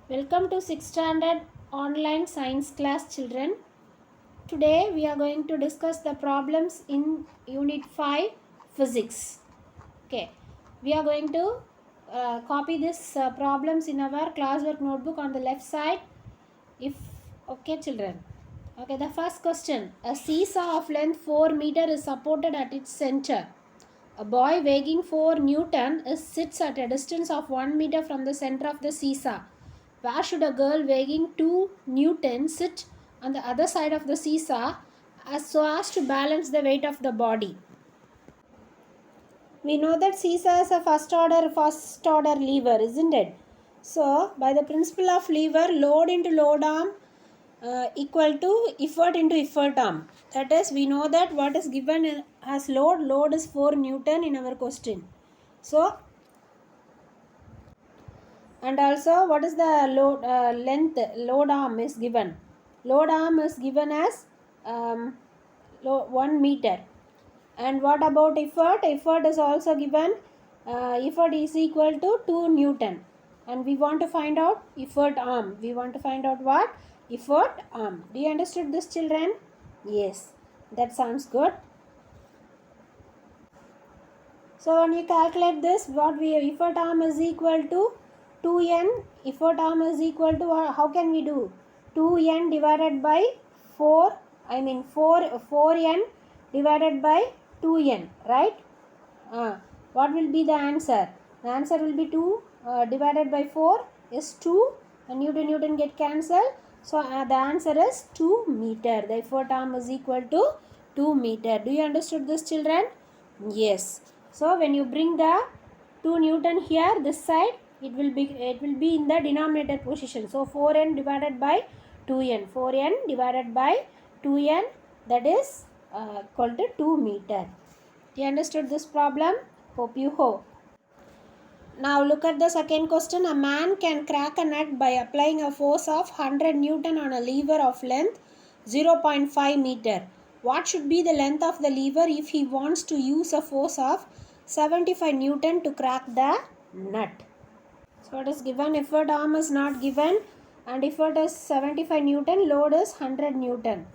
Welcome to 6th standard online science class, children. Today we are going to discuss the problems in unit 5 physics. Okay, we are going to copy this problems in our classwork notebook on the left side. If okay, children. Okay, the first question: a seesaw of length 4 meter is supported at its center. A boy weighing 4 Newton sits at a distance of 1 meter from the center of the seesaw. Where should a girl weighing 2 Newton sit on the other side of the seesaw so as to balance the weight of the body? We know that seesaw is a first order lever, isn't it? So, by the principle of lever, load into load arm equal to effort into effort arm. That is, we know that what is given as load is 4 Newton in our question. So, and also what is the load arm is given. Load arm is given as 1 meter. And what about effort? Effort is also given. Effort is equal to 2 Newton. And we want to find out effort arm. We want to find out what? Effort arm. Do you understood this, children? Yes. That sounds good. So when you calculate this, what we effort arm is equal to 2n. Effort arm is equal to, how can we do? 2n divided by 4. I mean 4n divided by 2n, right? What will be the answer? The answer will be 2 divided by 4 is 2. And Newton get cancelled. So the answer is 2 meter. The effort arm is equal to 2 meter. Do you understood this, children? Yes. So when you bring the 2 Newton here, this side, it will be in the denominator position. So 4n divided by 2n. 4n divided by 2n, that is equal to 2 meter. You understood this problem? Hope you hope. Now look at the second question. A man can crack a nut by applying a force of 100 Newton on a lever of length 0.5 meter. What should be the length of the lever if he wants to use a force of 75 Newton to crack the nut? So it is given, effort arm is not given, and effort is 75 Newton, load is 100 Newton.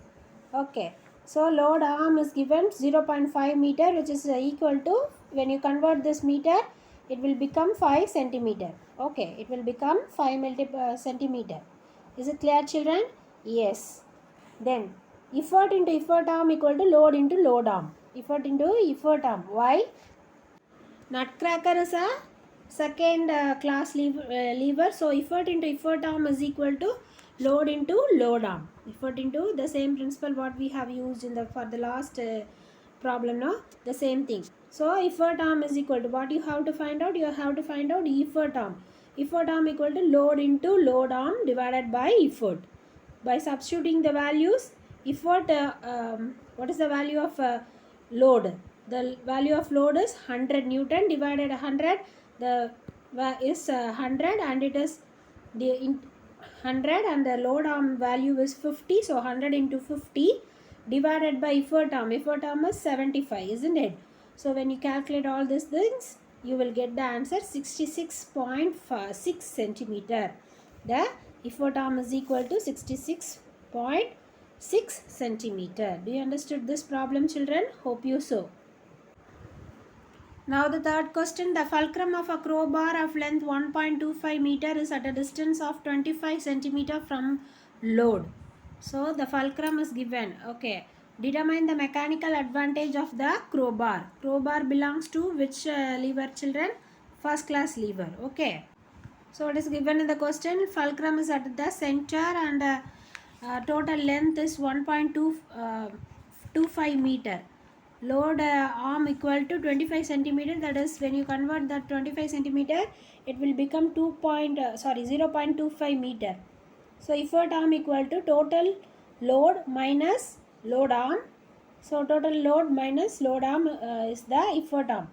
Okay. So load arm is given 0.5 meter, which is equal to, when you convert this meter, it will become 5 centimeter. Okay, it will become 5 centimeter. Is it clear, children? Yes. Then effort into effort arm equal to load into load arm. Effort into effort arm. Why? Nutcracker is a second class lever. So effort into effort arm is equal to load into load arm. Effort into the same principle what we have used in the for the last problem, no? The same thing. So effort arm is equal to, what you have to find out? You have to find out effort arm. Effort arm equal to load into load arm divided by effort. By substituting the values, effort, what is the value of load? The value of load is 100 Newton divided 100. The is 100 and it is the 100 and the load arm value is 50. So 100 into 50 divided by effort arm. Effort arm is 75, isn't it? So when you calculate all these things, you will get the answer 66.6 centimeter. The effort arm is equal to 66.6 centimeter. Do you understood this problem, children? Hope you so. Now the third question, the fulcrum of a crowbar of length 1.25 meter is at a distance of 25 centimeter from load. So the fulcrum is given. Okay. Determine the mechanical advantage of the crowbar. Crowbar belongs to which lever, children? First class lever. Okay. So it is given in the question, fulcrum is at the center and total length is 1.25 meter. Load arm equal to 25 centimeter. That is, when you convert that 25 centimeter, it will become 0.25 meter. So effort arm equal to total load minus load arm. So total load minus load arm is the effort arm.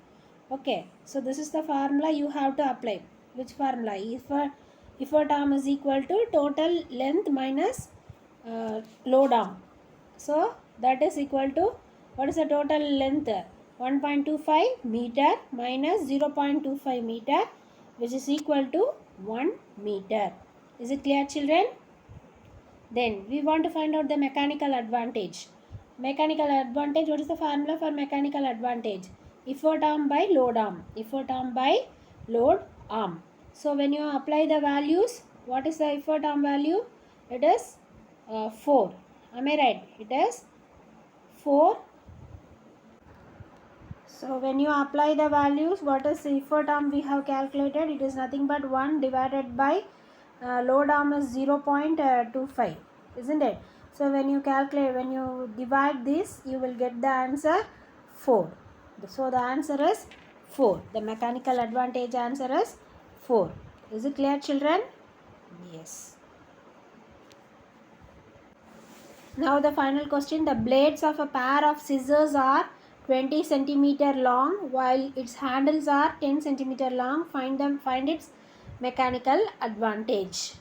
Okay. So this is the formula you have to apply. Which formula? Effort arm is equal to total length minus load arm. So that is equal to, what is the total length? 1.25 meter minus 0.25 meter, which is equal to 1 meter. Is it clear, children? Then we want to find out the mechanical advantage. Mechanical advantage, what is the formula for mechanical advantage? Effort arm by load arm. Effort arm by load arm. So when you apply the values, what is the effort arm value? It is 4. Am I right? It is 4. So when you apply the values, what is the effort arm we have calculated? It is nothing but 1 divided by load arm is 0.25, isn't it? So when you calculate, when you divide this, you will get the answer 4. So the answer is 4. The mechanical advantage answer is 4. Is it clear, children? Yes. Now the final question. The blades of a pair of scissors are 20 centimeter long while its handles are 10 centimeter long. Find its mechanical advantage.